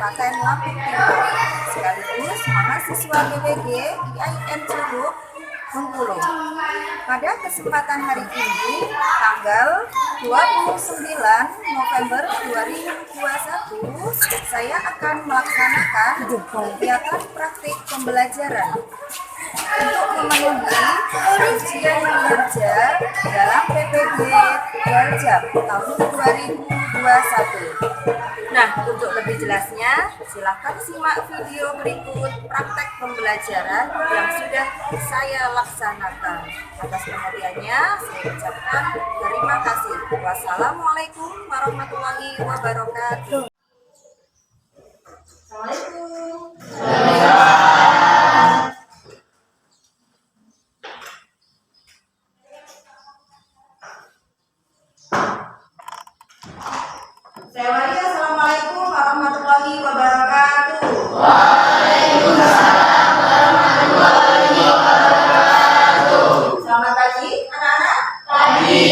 memakai lampu tidur. Sekaligus mahasiswa GWG IAIN Curug Bengkulu. Pada kesempatan hari ini, tanggal 29 November 2021, saya akan melaksanakan kegiatan praktik pembelajaran untuk memenuhi ujian kinerja dalam PPG Daljab tahun 2021. Nah, untuk lebih jelasnya, silakan simak video berikut praktek pembelajaran yang sudah saya laksanakan. Atas perhatiannya, saya ucapkan terima kasih. Wassalamualaikum warahmatullahi wabarakatuh. Assalamualaikum. Saya Maria, Assalamualaikum warahmatullahi wabarakatuh. Waalaikumsalam warahmatullahi wabarakatuh. Selamat pagi anak-anak. Pagi.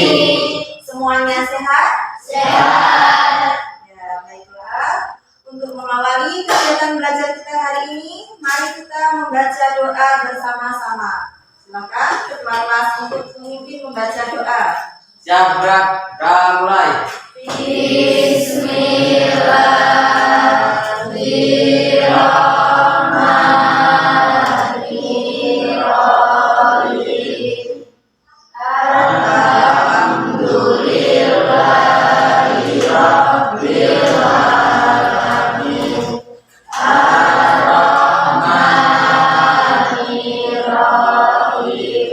Semuanya sehat? Sehat. Ya, baiklah. Untuk mengawali kegiatan belajar kita hari ini, mari kita membaca doa bersama-sama. Silakan ketua kelas untuk memimpin membaca doa. Siap, gerak, mulai. Bismillahirrahmanirrahim. Alhamdulillahirabbil alamin. Ar-Rahmanirrahim.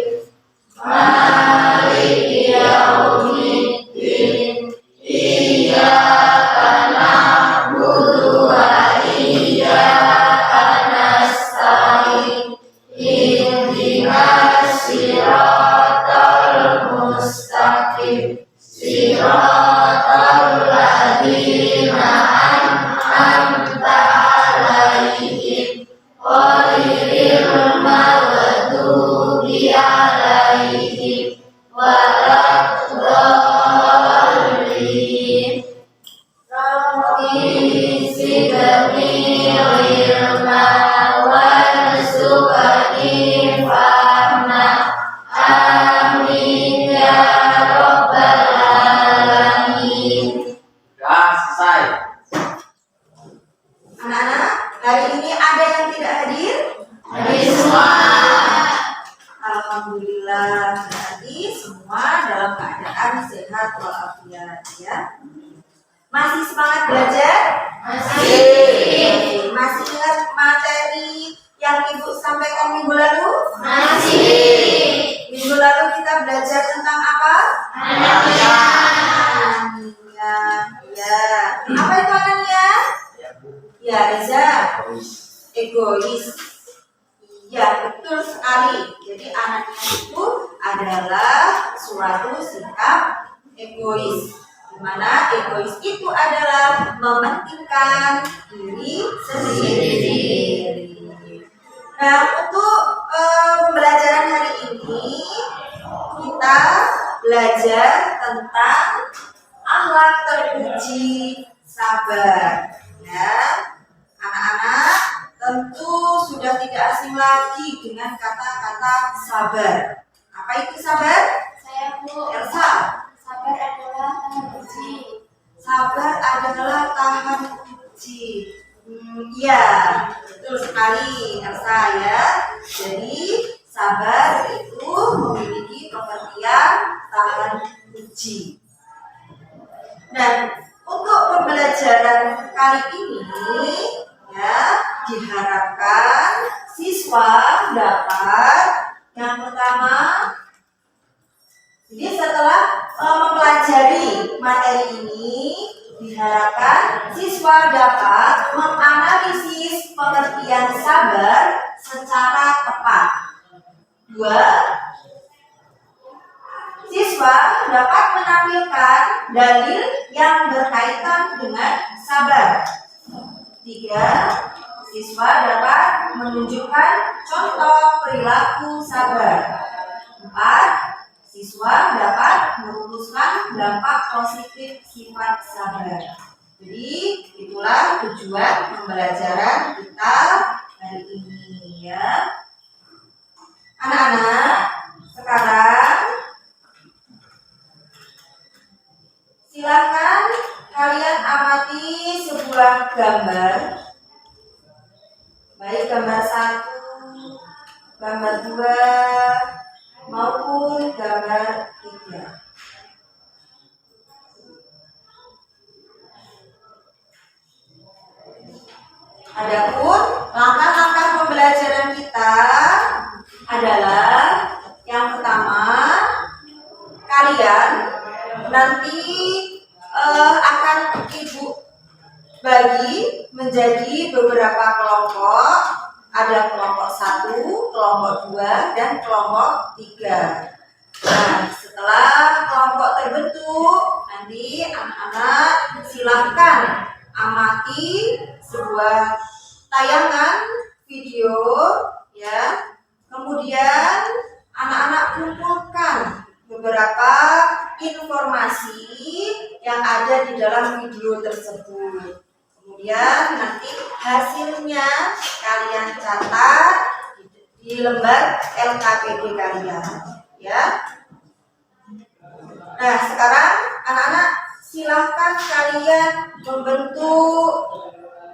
Maliki yaumiddin. Iyyaka na'budu wa iyyaka nasta'in. Ihdinas siratal mustaqim. Siratal ladzina an'amta 'alaihim ghairil maghdubi 'alaihim waladdallin. Rabbi zidni ilma warzuqni fahma. Amin ya rabbal alamin. Sudah selesai. Anak-anak, hari ini ada yang tidak hadir? Hadir semua. Alhamdulillah, berarti semua dalam keadaan sehat walafiat ya. Masih semangat belajar? Masih. Masih ingat materi yang Ibu sampaikan minggu lalu? Masih. Minggu lalu kita belajar tentang apa? Anania. Anania. Ya. Apa itu Anania? Ya, Reza. Egois. Iya, betul sekali. Jadi Anania itu adalah suatu sikap egois. Di mana egois itu adalah mementingkan diri sendiri. Nah, untuk pembelajaran hari ini kita belajar tentang akhlak terpuji sabar. Ya, anak-anak tentu sudah tidak asing lagi dengan kata-kata sabar. Apa itu sabar? Saya Bu. Elsa. Sabar adalah tahan uji. Sabar adalah tahan uji. Iya, betul sekali Elsa ya. Jadi sabar itu memiliki pengertian tahan uji. Dan untuk pembelajaran kali ini ya diharapkan siswa dapat yang pertama. Jadi setelah mempelajari materi ini, diharapkan siswa dapat menganalisis pengertian sabar secara tepat. 2. Siswa dapat menampilkan dalil yang berkaitan dengan sabar. 3. Siswa dapat menunjukkan contoh perilaku sabar. 4. Siswa dapat merumuskan dampak positif sifat sabar. Jadi itulah tujuan pembelajaran kita hari ini ya. Anak-anak, sekarang silakan kalian amati sebuah gambar. Baik gambar 1, gambar 2, maupun gambar 3. Adapun langkah-langkah pembelajaran kita adalah yang pertama, kalian nanti akan ibu bagi menjadi beberapa kelompok. Ada kelompok 1, kelompok 2, dan kelompok 3. Nah, setelah kelompok terbentuk, nanti anak-anak silahkan amati sebuah tayangan video ya. Kemudian anak-anak kumpulkan beberapa informasi yang ada di dalam video tersebut. Kemudian nanti hasilnya kalian catat di lembar LKPD kalian ya. Nah, sekarang anak-anak silahkan kalian membentuk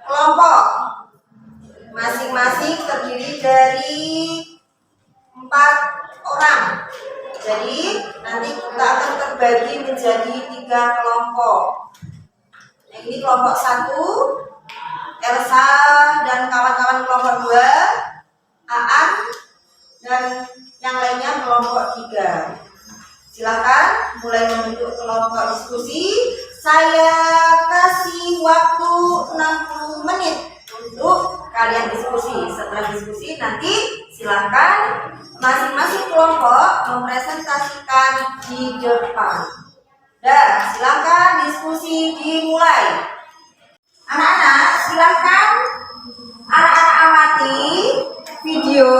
kelompok. Masing-masing terdiri dari 4 orang. Jadi nanti kita akan terbagi menjadi 3 kelompok. Yang ini kelompok 1, Elsa dan kawan-kawan kelompok 2, Aan dan yang lainnya kelompok 3. Silakan mulai membentuk kelompok diskusi. Saya kasih waktu 60 menit untuk kalian diskusi. Setelah diskusi nanti silakan masing-masing kelompok mempresentasikan di depan. Dan silakan diskusi dimulai. Anak-anak silakan anak-anak amati video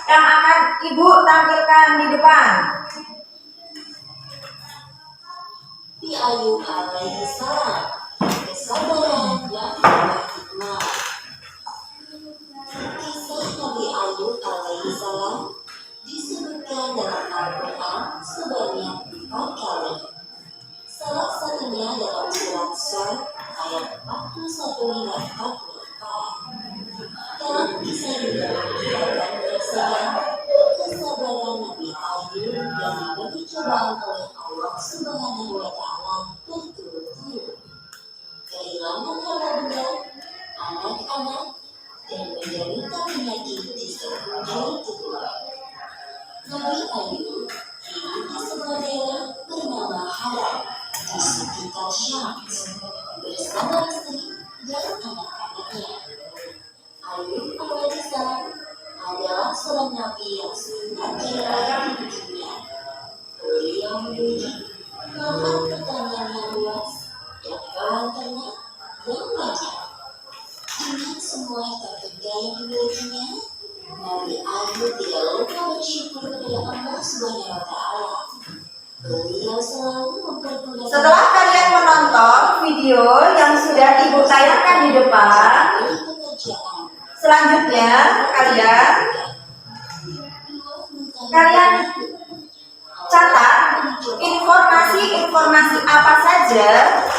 yang akan ibu tampilkan di depan. Nabi Ayub alaihi salam, kesabaran yang penuh hikmah. Kisah Nabi Ayub alaihi salam disebutkan dalam Al-Quran sebanyak 4 kali. Salah satunya dalam surat Sad ayat 41 hingga 44. Dalam kisah ini akan bersama kesabaran Nabi Ayub yang diberi cobaan oleh Allah Subhanahu wa Ta'ala berturut-turut, kehilangan harta benda, anak-anak, dan menderita penyakit di sekujur tubuh. Nabi Ayub hidup di sebuah daerah bernama Haran di sekitar Syam bersama istri dan anak-anaknya. Ayub alaihissalam adalah seorang nabi yang sangat kaya di dunia. Beliau memiliki lahan pertanian yang luas dan hewan ternak yang banyak. Dengan semua harta benda yang dimilikinya, Nabi Ayub tidak lupa bersyukur kepada Allah Subhanahu wa Ta'ala. Beliau selalu mempergunakan. Setelah kalian menonton video yang sudah ibu tayangkan di depan, selanjutnya kalian catat informasi apa saja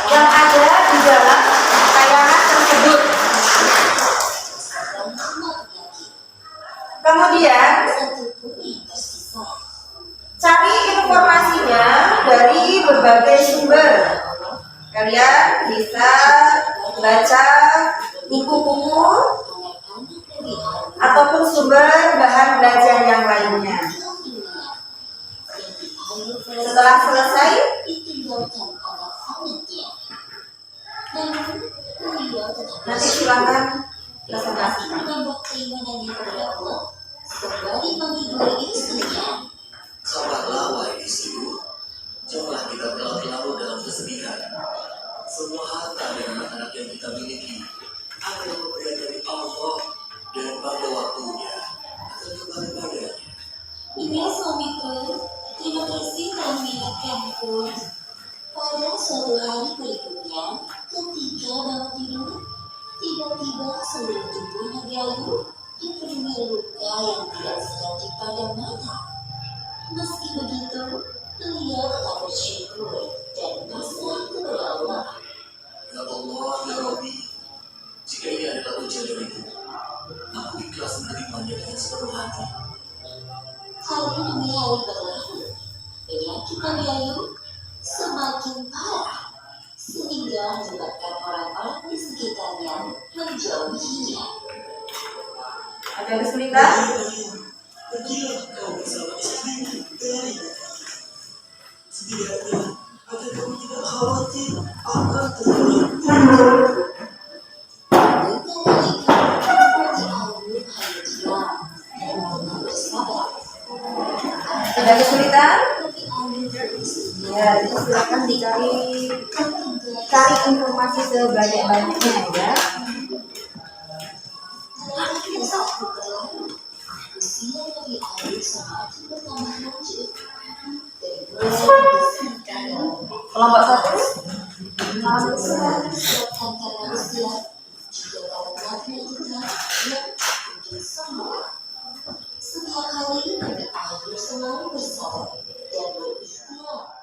yang ada di dalam tayangan tersebut. Kemudian cari informasinya dari berbagai sumber. Kalian bisa baca buku-buku ataupun sumber bahan belajar yang lainnya. Setelah selesai, nanti silakan presentasikan. Sabarlah wahai istriku, janganlah kita berlarut-larut dalam kesedihan. Semua harta dan anak-anak yang kita miliki adalah pemberian dari Allah, dan pada waktunya akan kembali padanya. Iya suamiku, terima kasih telah mengingatkanku. Pada suatu hari berikutnya, ketika Tiba-tiba seluruh tubuhnya Galuh dipenuhi luka yang tidak sedikit pada mata. Meski begitu, ia tetap bersyukur dan pasrah kepada Allah. Ya Allah, ya Rabbi, jika ini adalah ujian darimu, aku ikhlas menerimanya dengan sepenuh hati. Hari demi hari berlalu, penyakit Galuh semakin parah sehingga menyebabkan orang-orang di sekitarnya menjauhinya. Ada kesulitan? Pergilah kau bersama istrimu dari setidaknya agar kamu tidak khawatir akan terjadi. Ada kesulitan? Ya, jadi silakan cari informasi sebanyak-banyaknya ya. Kelompok 1. Setiap hari Nabi Ayub selalu bersabar dan berikhtiar.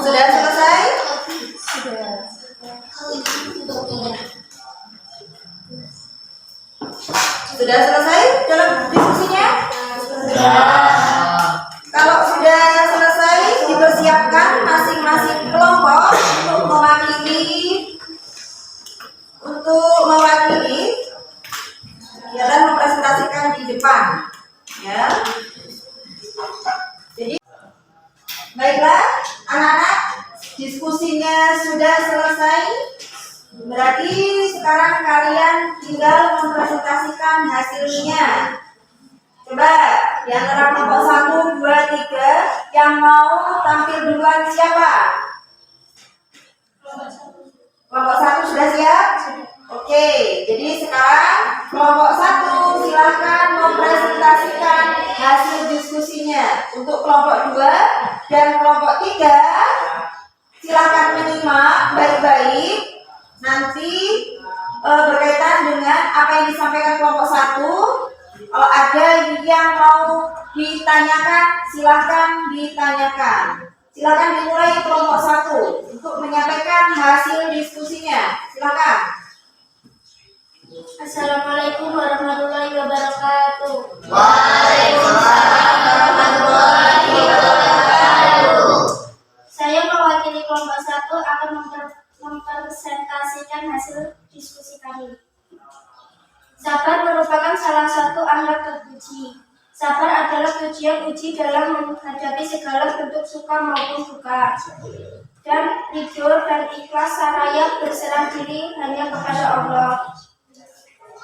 Sudah selesai? Sudah selesai dalam diskusinya? Kalau sudah selesai, dipersiapkan masing-masing kelompok untuk mewakili dan mempresentasikan di depan. Ya. Jadi, baiklah, anak-anak, diskusinya sudah selesai. Berarti sekarang kalian tinggal mempresentasikan hasilnya. Coba di antara kelompok 1, 2, 3 yang mau tampil duluan siapa? Kelompok 1 sudah siap? Oke, jadi sekarang kelompok 1 silakan mempresentasikan hasil diskusinya. Untuk kelompok 2 dan kelompok 3 silakan menyimak baik-baik. Nanti berkaitan dengan apa yang disampaikan kelompok 1. Kalau ada yang mau ditanyakan, silakan ditanyakan. Silakan dimulai kelompok 1 untuk menyampaikan hasil diskusinya. Silakan. Assalamualaikum warahmatullahi wabarakatuh. Waalaikumsalam warahmatullahi wabarakatuh. Saya mewakili kelompok 1 akan mempresentasikan hasil diskusi kami. Sabar merupakan salah satu akhlak terpuji. Sabar adalah tujuan uji dalam menghadapi segala bentuk suka maupun duka. Dan ridho dan ikhlas saraya berserah diri hanya kepada Allah.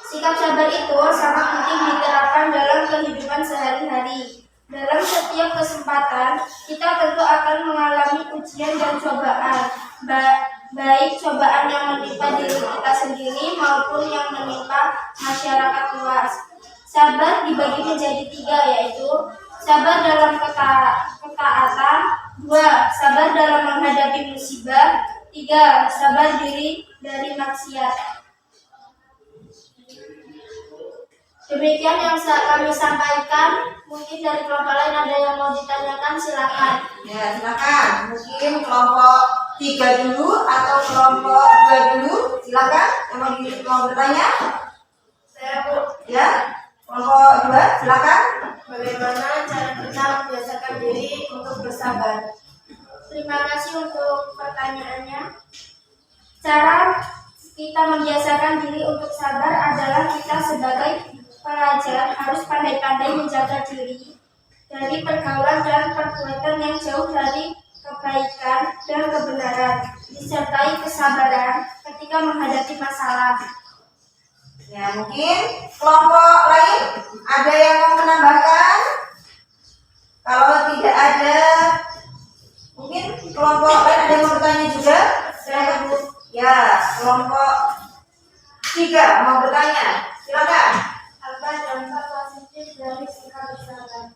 Sikap sabar itu sangat penting diterapkan dalam kehidupan sehari-hari. Dalam setiap kesempatan, kita tentu akan mengalami ujian dan cobaan, baik cobaan yang menimpa diri kita sendiri maupun yang menimpa masyarakat luas. Sabar dibagi menjadi 3, yaitu sabar dalam ketaatan, 2. Sabar dalam menghadapi musibah, 3. Sabar diri dari maksiat. Demikian yang kami sampaikan. Mungkin dari kelompok lain ada yang mau ditanyakan, silakan. Ya, silakan. Mungkin kelompok 3 dulu atau kelompok 2 dulu. Silakan. Yang mau bertanya? Saya, Bu. Ya. Kelompok 2, silakan. bagaimana cara kita membiasakan diri untuk bersabar? Terima kasih untuk pertanyaannya. Cara kita membiasakan diri untuk sabar adalah kita sebagai pelajar harus pandai-pandai menjaga diri dari pergaulan dan perbuatan yang jauh dari kebaikan dan kebenaran, disertai kesabaran ketika menghadapi masalah. Ya, mungkin kelompok lain ada yang mau menambahkan? Kalau tidak ada, mungkin kelompok lain ada yang mau bertanya juga? Silakan Bu. Ya, kelompok 3 mau bertanya. Silakan. Apa dampak positif dari sikap bersabar?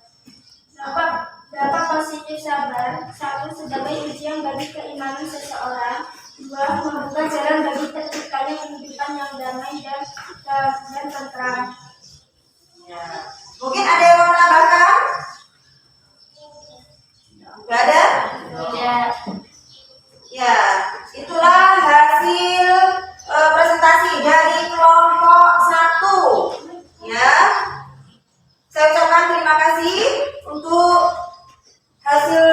Dampak positif sabar: 1. Sebagai ujian bagi keimanan seseorang. 2. Membuka jalan bagi terciptanya kehidupan yang damai dan tentram. Ya. Mungkin ada yang mau menambahkan? Tidak ada? Ya. Ya, itulah hasil presentasi dari kelompok 1. Ya, saya ucapkan terima kasih untuk hasil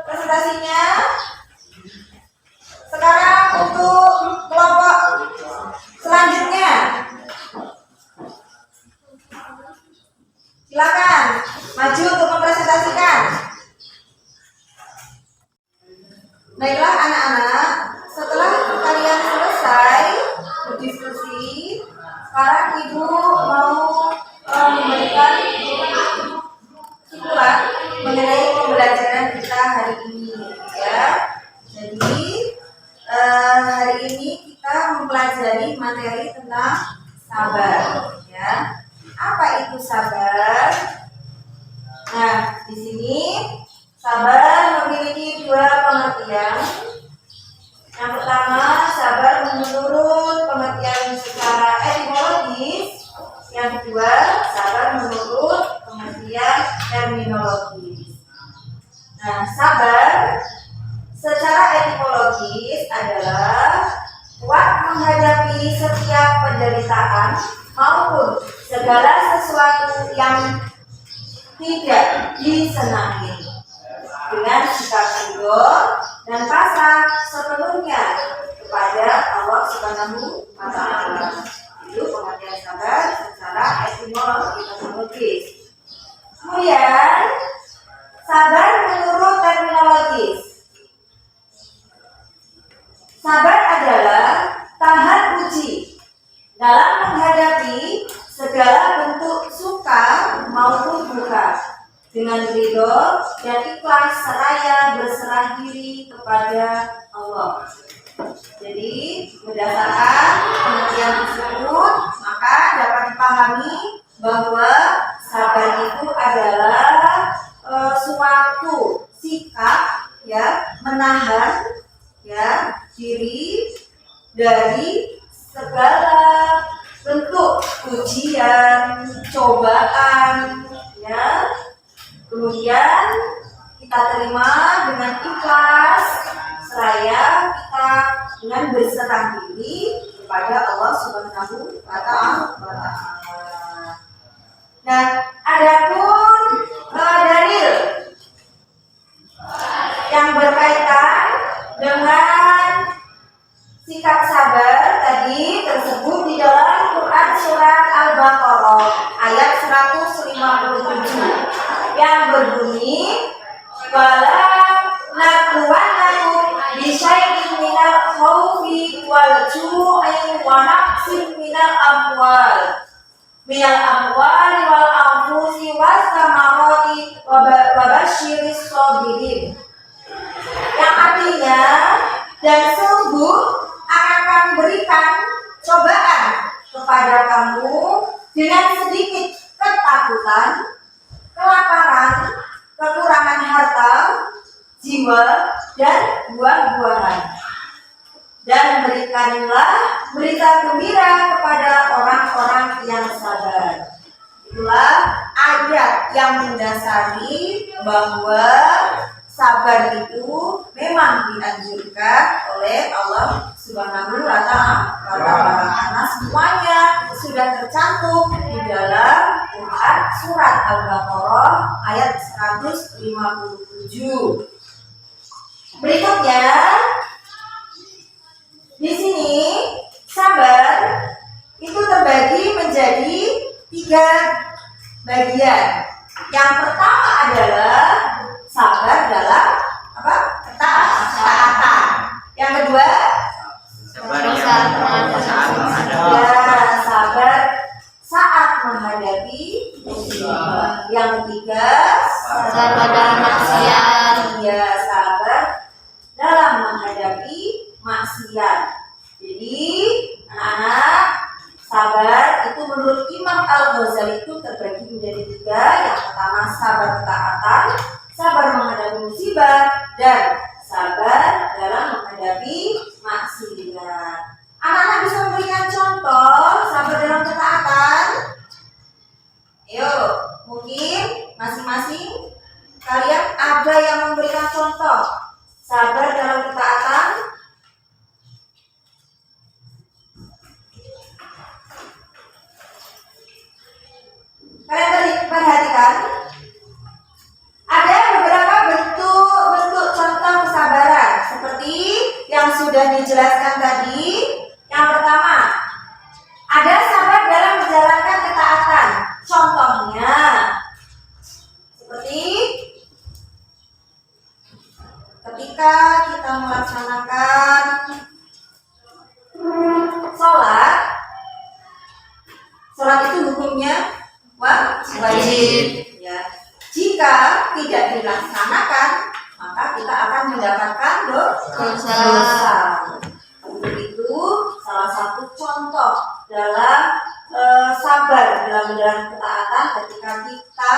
presentasinya. Sekarang untuk kelompok selanjutnya, silakan maju untuk mempresentasikan. Baiklah anak-anak, setelah kalian selesai berdiskusi, sekarang Ibu mau memberikan kesimpulan mengenai pembelajaran kita hari ini, ya. Jadi hari ini kita mempelajari materi tentang sabar, ya. Apa itu sabar? Nah, di sini sabar memiliki 2 pengertian. Yang pertama, sabar menurut pengertian secara etimologis. Yang kedua, sabar menurut pengertian terminologis. Nah, sabar secara etimologis adalah kuat menghadapi setiap penderitaan maupun segala sesuatu yang tidak disenangi dengan sikap ridho dan pasrah sepenuhnya kepada Allah Subhanahu wa Ta'ala. Itu pengertian sabar secara etimologis. Kemudian sabar menurut terminologis. Sabar adalah tahan uji dalam menghadapi segala bentuk suka maupun duka dengan ridho dan ikhlas seraya berserah diri kepada Allah. Jadi berdasarkan pengertian tersebut, maka dapat dipahami bahwa sabar itu adalah suatu sikap, ya, menahan, ya, diri dari segala bentuk ujian, cobaan, ya. Kemudian kita terima dengan ikhlas, seraya kita dengan berserah diri kepada Allah Subhanahu wa Ta'ala. Nah, adapun dalil yang berkaitan dengan sikap sabar tadi tersebut di dalam Quran surat Al-Baqarah ayat 157 yang berbunyi, wala nabluwannakum bisyai'in minal khawfi wal ju'i wa naqsin minal amwali wal anfusi was samarati wa basyiris sabirin. Yang artinya, dan sungguh akan kami berikan cobaan kepada kamu dengan sedikit ketakutan, kelaparan, kekurangan harta, jiwa, dan buah-buahan. Dan berikanlah berita gembira kepada orang-orang yang sabar. Itulah ayat yang mendasari bahwa sabar itu memang dianjurkan oleh Allah Subhanahu wa Ta'ala karena semuanya sudah tercantum di dalam Quran surat Al-Baqarah ayat 157. Berikutnya, di sini sabar itu terbagi menjadi 3 bagian. Yang pertama adalah sabar dalam ketaatan. Yang kedua, Sabar yang saat menghadapi ya, sabar saat menghadapi musibah. Yang ketiga, Sabar dalam maksiat. ya, sabar dalam menghadapi maksiat. Jadi, anak-anak, sabar itu menurut Imam Al-Ghazali itu terbagi menjadi 3. Yang pertama, sabar ketaatan, sabar menghadapi musibah, dan sabar dalam menghadapi maksiat. Anak-anak bisa memberikan contoh sabar dalam ketaatan? Ayo, mungkin masing-masing kalian ada yang memberikan contoh sabar dalam ketaatan? Kalian perhatikan, ada beberapa bentuk contoh kesabaran seperti yang sudah dijelaskan tadi. Yang pertama, ada sabar dalam menjalankan ketaatan. Contohnya seperti ketika kita melaksanakan sholat itu hukumnya wajib. Ya. Jika tidak dilaksanakan, maka kita akan mendapatkan dosa. Untuk itu salah satu contoh dalam sabar dalam menjalankan ketaatan ketika kita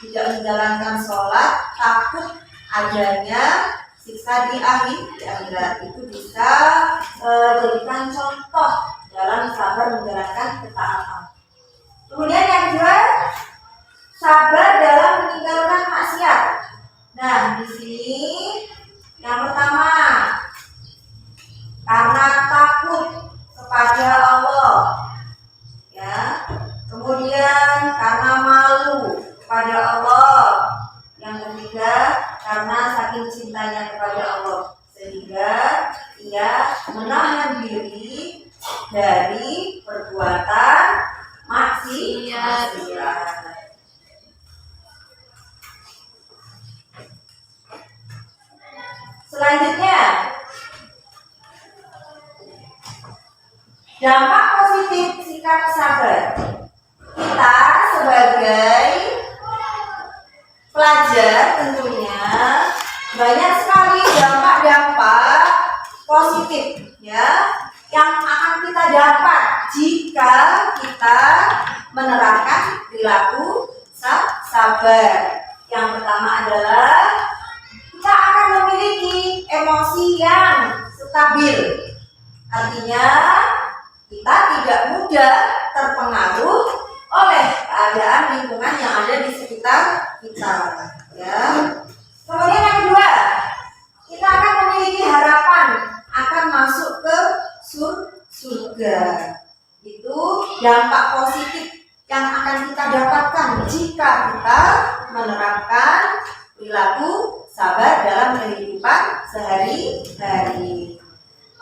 tidak menjalankan sholat takut adanya siksa di akhirat, itu bisa jadikan contoh dalam sabar menjalankan ketaatan. Kemudian yang kedua, sabar dalam meninggalkan maksiat. Nah, di sini yang pertama, karena takut kepada Allah, ya. Kemudian karena malu kepada Allah. Yang ketiga, karena saking cintanya kepada Allah sehingga ia menahan diri dari perbuatan maksiat. Selanjutnya, dampak positif sikap sabar. Kita sebagai pelajar tentunya banyak sekali dampak-dampak positif, ya, yang akan kita dapat jika kita menerapkan perilaku sabar. Yang pertama adalah kita akan memiliki emosi yang stabil. Artinya kita tidak mudah terpengaruh oleh keadaan lingkungan yang ada di sekitar kita, ya. Kemudian yang kedua, kita akan memiliki harapan akan masuk ke surga. Itu dampak positif yang akan kita dapatkan jika kita menerapkan perilaku sabar dalam kehidupan sehari-hari.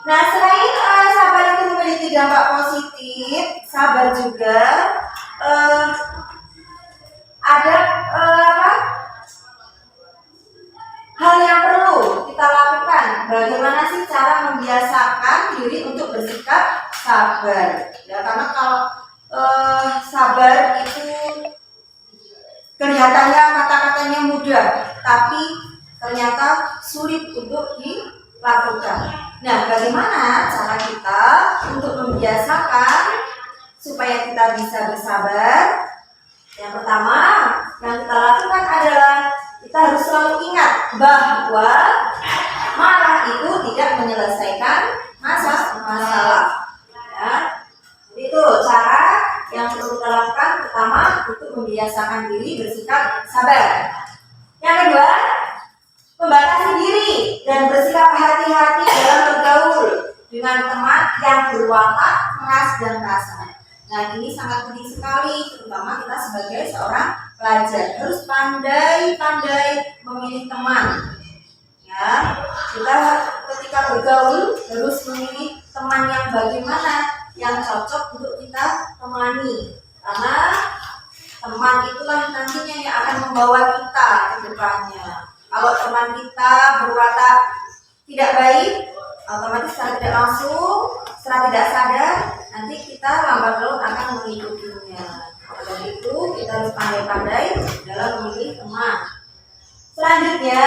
Nah, selain sabar itu memiliki dampak positif, sabar juga ada hal yang perlu kita lakukan. Bagaimana sih cara membiasakan diri untuk bersikap sabar? Ya, karena kalau sabar itu kelihatannya kata-katanya mudah, tapi ternyata sulit untuk dilakukan. Nah, bagaimana cara kita untuk membiasakan supaya kita bisa bersabar? Yang pertama yang kita lakukan adalah kita harus selalu ingat bahwa marah itu tidak menyelesaikan masalah. Ya. Itu cara yang perlu kita lakukan. Pertama, untuk membiasakan diri bersikap sabar. Yang kedua, membatasi diri dan bersikap hati-hati dalam bergaul dengan teman yang berwatak keras dan kasar. Nah, ini sangat penting sekali, terutama kita sebagai seorang pelajar harus pandai-pandai memilih teman. Ya, kita ketika bergaul harus memilih teman yang bagaimana, yang cocok untuk kita temani. Karena teman itulah nantinya yang akan membawa kita ke depannya. Kalau teman kita berwatak tidak baik, otomatis secara tidak langsung, secara tidak sadar, nanti kita lambat laun akan mengikutinya. Oleh itu, kita harus pandai-pandai dalam memilih teman. Selanjutnya,